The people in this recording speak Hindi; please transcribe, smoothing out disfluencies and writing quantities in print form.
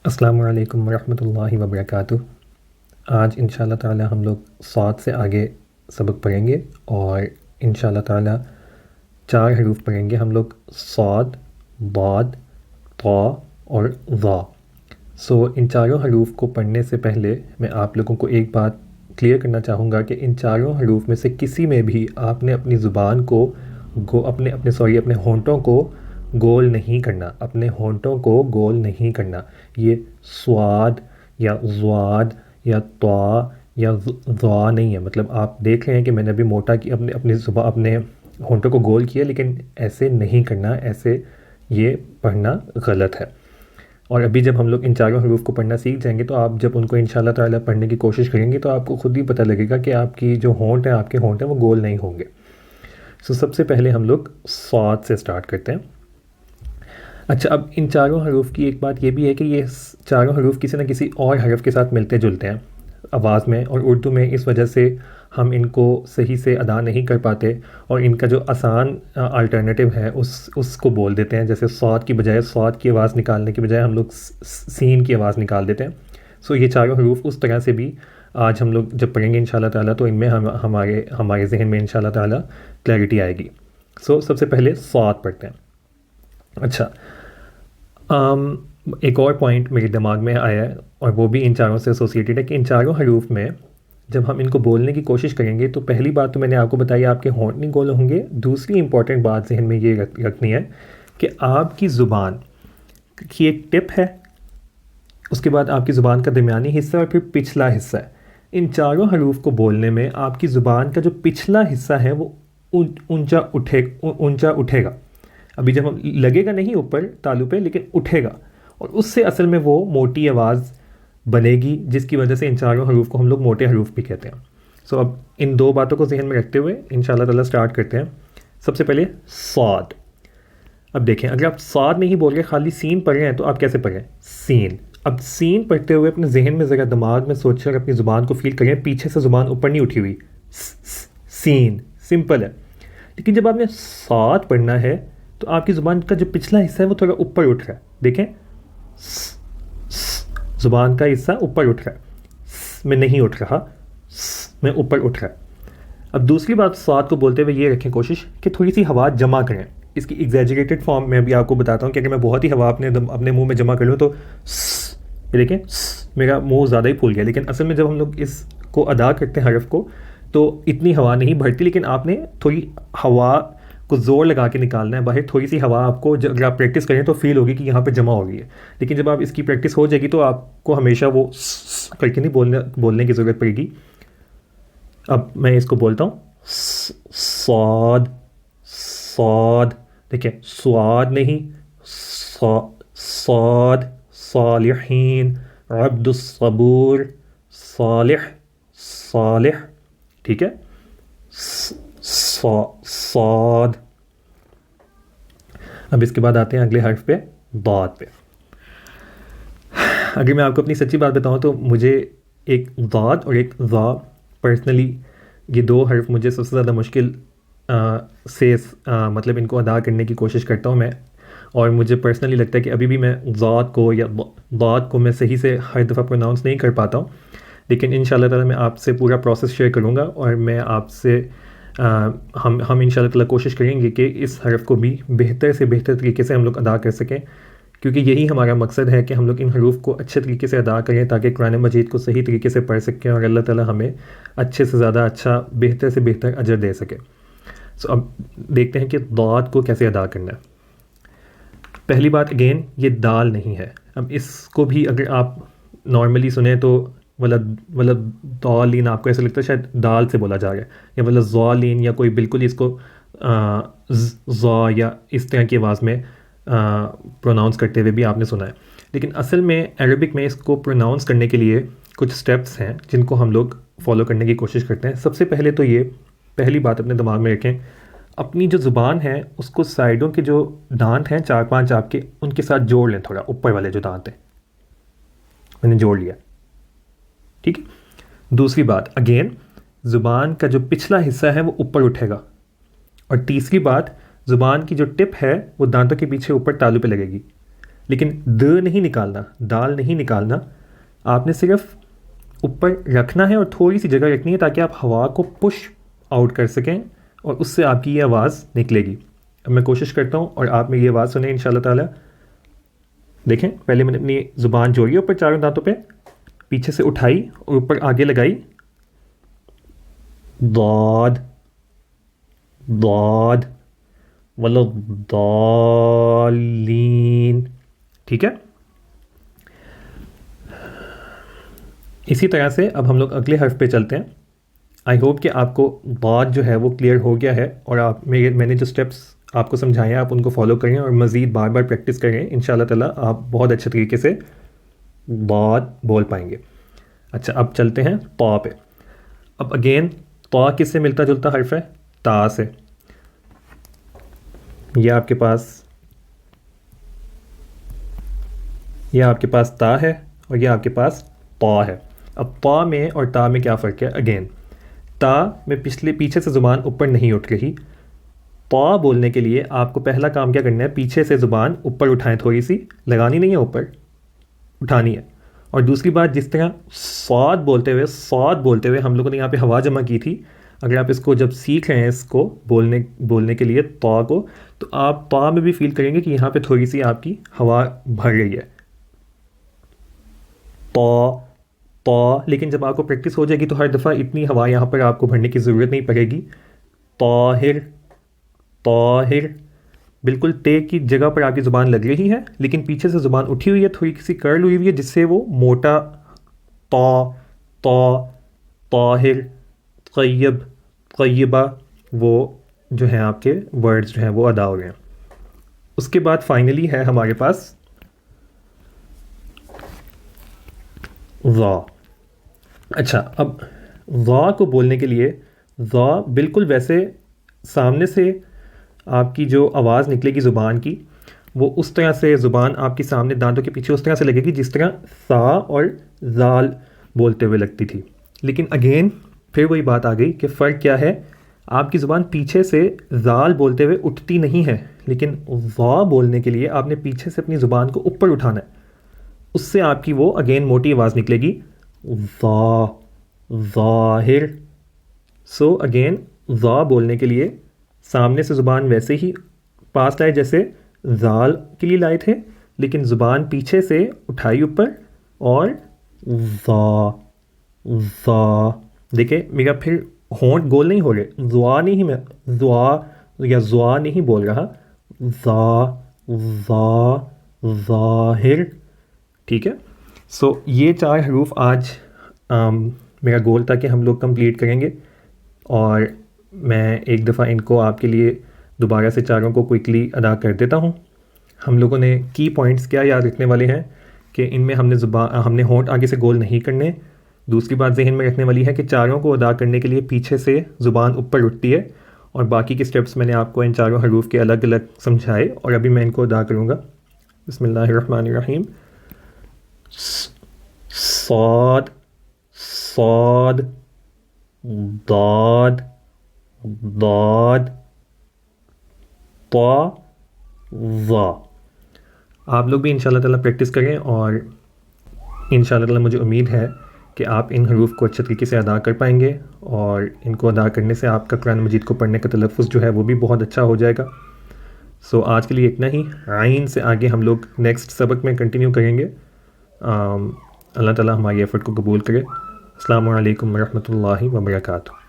अस्सलामु अलैकुम वरहमतुल्लाहि वबरकातुह। आज इंशाल्लाह ताला हम लोग सात से आगे सबक पढ़ेंगे और इंशाल्लाह ताला चार हरूफ पढ़ेंगे हम लोग, साद, बाद, ता और ज़ा। इन चारों हरूफ को पढ़ने से पहले मैं आप लोगों को एक बात क्लियर करना चाहूँगा कि इन चारों हरूफ में से किसी में भी आपने अपनी ज़ुबान को अपने होंठों को गोल नहीं करना, अपने होंठों को गोल नहीं करना। ये स्वाद या ज़्वाद या त्वा या ज़ा नहीं है। मतलब आप देख रहे हैं कि मैंने अभी मोटा की अपने होंठों को गोल किया, लेकिन ऐसे नहीं करना, ऐसे ये पढ़ना गलत है। और अभी जब हम लोग इन चारों हरूफ को पढ़ना सीख जाएंगे तो आप जब उनको इंशाल्लाह ताला पढ़ने की कोशिश करेंगे तो आपको ख़ुद ही पता लगेगा कि आपकी जो होंठ है, आपके होंठ हैं, वो गोल नहीं होंगे। सबसे पहले हम लोग स्वाद से स्टार्ट करते हैं। अच्छा, अब इन चारों हरूफ की एक बात ये भी है कि ये चारों हरूफ किसी न किसी और हरफ के साथ मिलते जुलते हैं आवाज़ में, और उर्दू में इस वजह से हम इनको सही से अदा नहीं कर पाते और इनका जो आसान अल्टरनेटिव है उसको बोल देते हैं। जैसे स्वाद की बजाय, स्वाद की आवाज़ निकालने की बजाय हम लोग सीन की आवाज़ निकाल देते हैं। ये चारों हरूफ उस तरह से भी आज हम लोग जब पढ़ेंगे इंशाल्लाह ताला तो इनमें हमारे जहन में इंशाल्लाह ताला क्लैरिटी आएगी। सबसे पहले स्वाद पढ़ते हैं। अच्छा, एक और पॉइंट मेरे दिमाग में आया है और वो भी इन चारों से एसोसिएटेड है कि इन चारों हरूफ में जब हम इनको बोलने की कोशिश करेंगे तो पहली बात तो मैंने आपको बताई, आपके होंठ नहीं गोल होंगे। दूसरी इंपॉर्टेंट बात जहन में ये रखनी है कि आपकी ज़ुबान की एक टिप है, उसके बाद आपकी ज़ुबान का दरमियानी हिस्सा और फिर पिछला हिस्सा है। इन चारों हरूफ को बोलने में आपकी ज़ुबान का जो पिछला हिस्सा है वो ऊंचा उठेगा। अभी जब हम लगेगा नहीं ऊपर तालू पे, लेकिन उठेगा, और उससे असल में वो मोटी आवाज़ बनेगी, जिसकी वजह से इन चारों हरूफ को हम लोग मोटे हरूफ भी कहते हैं। अब इन दो बातों को जहन में रखते हुए इंशाल्लाह ताला स्टार्ट करते हैं। सबसे पहले साद। अब देखें, अगर आप साद नहीं बोल रहे, खाली सीन पढ़ रहे हैं तो आप कैसे पढ़ें? सीन। अब सीन पढ़ते हुए अपने जहन में ज़रा दिमाग में सोचकर अपनी ज़ुबान को फील करें, पीछे से ज़ुबान ऊपर नहीं उठी हुई। सीन सिंपल है। लेकिन जब आपने साद पढ़ना है तो आपकी ज़ुबान का जो पिछला हिस्सा है वो थोड़ा ऊपर उठ रहा है। देखें, ज़ुबान का हिस्सा ऊपर उठ रहा है, में नहीं उठ रहा, में ऊपर उठ रहा है। अब दूसरी बात, स्वाद को बोलते हुए ये रखें कोशिश कि थोड़ी सी हवा जमा करें। इसकी एग्जैजरेटेड फॉर्म में भी आपको बताता हूँ कि अगर मैं बहुत ही हवा अपने मुंह में जमा कर लूँ तो देखें मेरा मुंह ज़्यादा ही फूल गया। लेकिन असल में जब हम लोग इसको अदा करते हैं हरफ को तो इतनी हवा नहीं भरती, लेकिन आपने थोड़ी हवा को ज़ोर लगा के निकालना है बाहर। थोड़ी सी हवा आपको अगर आप प्रैक्टिस करें तो फील होगी कि यहाँ पे जमा हो गई है। लेकिन जब आप इसकी प्रैक्टिस हो जाएगी तो आपको हमेशा वो करके नहीं बोलने की ज़रूरत पड़ेगी। अब मैं इसको बोलता हूँ, स्वाद स्वाद। देखिए, स्वाद नहीं, स्वाद। सालिहीन, अब्दुस्सबूर, सालिह सालिह। ठीक है, साद। अब इसके बाद आते हैं अगले हर्फ पे, दाद पे। अगर मैं आपको अपनी सच्ची बात बताऊं तो मुझे एक दाद और एक ज़ा, पर्सनली ये दो हर्फ मुझे सबसे ज़्यादा मुश्किल मतलब इनको अदा करने की कोशिश करता हूं मैं, और मुझे पर्सनली लगता है कि अभी भी मैं ज़ाद को या दाद को मैं सही से हर दफ़ा प्रोनाउंस नहीं कर पाता हूँ। लेकिन इंशाल्लाह ताला मैं आपसे पूरा प्रोसेस शेयर करूँगा और मैं आपसे हम इंशाल्लाह ताला कोशिश करेंगे कि इस हरफ को भी बेहतर से बेहतर तरीके से हम लोग अदा कर सकें, क्योंकि यही हमारा मकसद है कि हम लोग इन हरूफ को अच्छे तरीके से अदा करें ताकि कुरान मजीद को सही तरीके से पढ़ सकें और अल्लाह ताला हमें अच्छे से ज़्यादा अच्छा, बेहतर से बेहतर अजर दे सके। अब देखते हैं कि दाद को कैसे अदा करना है। पहली बात, अगेन ये दाल नहीं है। अब इसको भी अगर आप नॉर्मली सुने तो मतलब दालीन आपको ऐसा लगता है शायद दाल से बोला जा रहा है, या मतलब ज़ालीन, या कोई बिल्कुल इसको ज़ा या इस तरह की आवाज़ में प्रोनाउंस करते हुए भी आपने सुना है। लेकिन असल में अरबिक में इसको प्रोनाउंस करने के लिए कुछ स्टेप्स हैं जिनको हम लोग फॉलो करने की कोशिश करते हैं। सबसे पहले तो ये पहली बात अपने दिमाग में रखें, अपनी जो ज़ुबान है उसको साइडों के जो दांत हैं 4-5 आपके, उनके साथ जोड़ लें। थोड़ा ऊपर वाले जो दांत हैं मैंने जोड़ लिया, ठीक है। दूसरी बात, अगेन ज़ुबान का जो पिछला हिस्सा है वो ऊपर उठेगा। और तीसरी बात, ज़ुबान की जो टिप है वो दांतों के पीछे ऊपर तालू पे लगेगी। लेकिन द नहीं निकालना, दाल नहीं निकालना, आपने सिर्फ ऊपर रखना है और थोड़ी सी जगह रखनी है ताकि आप हवा को पुश आउट कर सकें और उससे आपकी ये आवाज़ निकलेगी। अब मैं कोशिश करता हूँ और आप मेरी आवाज़ सुने इंशाल्लाह ताला। देखें, पहले मैंने अपनी ज़ुबान जोड़ी है ऊपर चारों दांतों पे, पीछे से उठाई और ऊपर आगे लगाई, दाद दाद वल दालीन। ठीक है, इसी तरह से अब हम लोग अगले हर्फ पे चलते हैं। आई होप कि आपको बात जो है वो क्लियर हो गया है और आप मैंने जो स्टेप्स आपको समझाए हैं आप उनको फॉलो करें और मज़ीद बार बार प्रैक्टिस करें। इंशाल्लाह ताला आप बहुत अच्छे तरीके से बात बोल पाएंगे। अच्छा, अब चलते हैं ता पे। अब अगेन ता किससे मिलता जुलता हर्फ है? ता से। यह आपके पास ता है और यह आपके पास ता है। अब ता में और ता में क्या फ़र्क है? अगेन ता में पीछे से ज़ुबान ऊपर नहीं उठ रही। ता बोलने के लिए आपको पहला काम क्या करना है? पीछे से ज़ुबान ऊपर उठाएं, थोड़ी सी लगानी नहीं है, ऊपर उठानी है। और दूसरी बात, जिस तरह साद बोलते हुए हम लोगों ने यहाँ पे हवा जमा की थी, अगर आप इसको जब सीख रहे हैं इसको बोलने के लिए ता को, तो आप ता में भी फील करेंगे कि यहाँ पे थोड़ी सी आपकी हवा भर रही है ता। लेकिन जब आपको प्रैक्टिस हो जाएगी तो हर दफ़ा इतनी हवा यहाँ पर आपको भरने की ज़रूरत नहीं पड़ेगी। ताहिर ताहिर, बिल्कुल ते की जगह पर आपकी ज़ुबान लग रही है लेकिन पीछे से ज़ुबान उठी हुई है, थोड़ी सी कर्ल हुई हुई है, जिससे वो मोटा ताहिर तय्यब तय्यबा वो जो है आपके वर्ड्स जो हैं वो अदा हो गए हैं। उसके बाद फाइनली है हमारे पास ज़ा। अच्छा, अब ज़ा को बोलने के लिए ज़ा बिल्कुल वैसे सामने से आपकी जो आवाज़ निकलेगी ज़ुबान की, वो उस तरह से ज़ुबान आपकी सामने दांतों के पीछे उस तरह से लगेगी जिस तरह सा और ज़ाल बोलते हुए लगती थी। लेकिन अगेन फिर वही बात आ गई कि फ़र्क क्या है? आपकी ज़ुबान पीछे से ज़ाल बोलते हुए उठती नहीं है, लेकिन ज़ा बोलने के लिए आपने पीछे से अपनी ज़ुबान को ऊपर उठाना है, उससे आपकी वो अगेन मोटी आवाज़ निकलेगी ज़ा ज़ाहिर। सो अगेन ज़ा बोलने के लिए सामने से ज़ुबान वैसे ही पास लाए जैसे ज़ाल के लिए लाए थे, लेकिन ज़ुबान पीछे से उठाई ऊपर और ज़ा ज़ा। देखिए मेरा फिर होंठ गोल नहीं हो रहे, ज़ुआ नहीं, मैं ज़ुआ या ज़ुआ नहीं बोल रहा, ज़ा ज़ा ज़ाहिर। ठीक है, सो ये 4 हरूफ आज मेरा गोल था कि हम लोग कंप्लीट करेंगे और मैं एक दफ़ा इनको आपके लिए दोबारा से चारों को क्विकली अदा कर देता हूँ। हम लोगों ने की पॉइंट्स क्या याद रखने वाले हैं कि इनमें हमने होंठ आगे से गोल नहीं करने। दूसरी बात जहन में रखने वाली है कि चारों को अदा करने के लिए पीछे से ज़ुबान ऊपर उठती है और बाकी के स्टेप्स मैंने आपको इन चारों हरूफ के अलग अलग समझाए और अभी मैं इनको अदा करूँगा। बिस्मिल्लाहिर्रहमानिर्रहीम। साद साद दाद दाद ता ज़ा। आप लोग भी इंशाल्लाह ताला प्रैक्टिस करें और इंशाल्लाह ताला मुझे उम्मीद है कि आप इन हरूफ को अच्छे तरीके से अदा कर पाएंगे और इनको अदा करने से आपका कुरान मजीद को पढ़ने का तलफ़्फ़ुज़ जो है वो भी बहुत अच्छा हो जाएगा। सो आज के लिए इतना ही। आइन से आगे हम लोग नेक्स्ट सबक में कंटिन्यू करेंगे। अल्लाह ताला हमारी एफ़र्ट को कबूल करे। अस्सलामु अलैकुम वरहमतुल्लाहि वबरकातुहू।